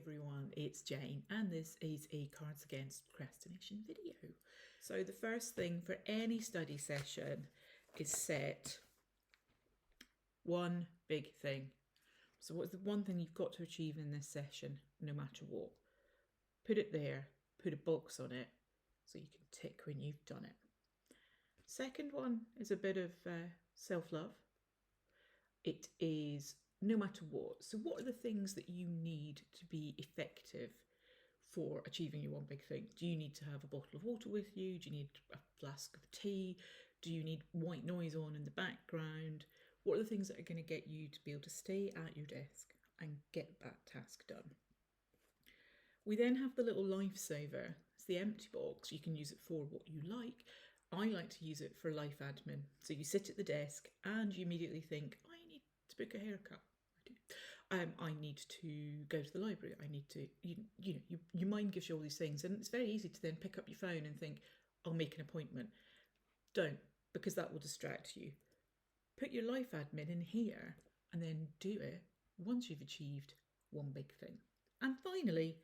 Everyone, it's Jane and this is a Cards Against Procrastination video. So the first thing for any study session is set one big thing. So what's the one thing you've got to achieve in this session, no matter what? Put it there, put a box on it so you can tick when you've done it. Second one is a bit of self-love. It is no matter what. So what are the things that you need to be effective for achieving your one big thing? Do you need to have a bottle of water with you? Do you need a flask of tea? Do you need white noise on in the background? What are the things that are going to get you to be able to stay at your desk and get that task done? We then have the little lifesaver. It's the empty box. You can use it for what you like. I like to use it for life admin. So you sit at the desk and you immediately think, I need to book a haircut. I do. I need to go to the library. I need to, your mind gives you all these things, and it's very easy to then pick up your phone and think, I'll make an appointment. Don't, because that will distract you. Put your life admin in here and then do it once you've achieved one big thing. And finally,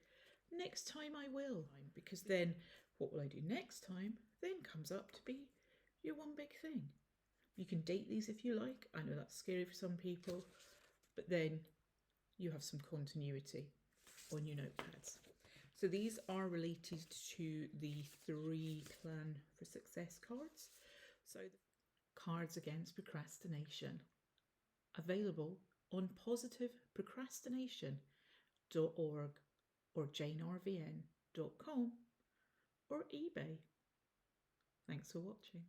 next time I will, because then what will I do next time then comes up to be your one big thing. You can date these if you like. I know that's scary for some people, but then you have some continuity on your notepads. So these are related to the 3 Plan for Success cards. So the Cards Against Procrastination, available on positiveprocrastination.org or janervn.com or eBay. Thanks for watching.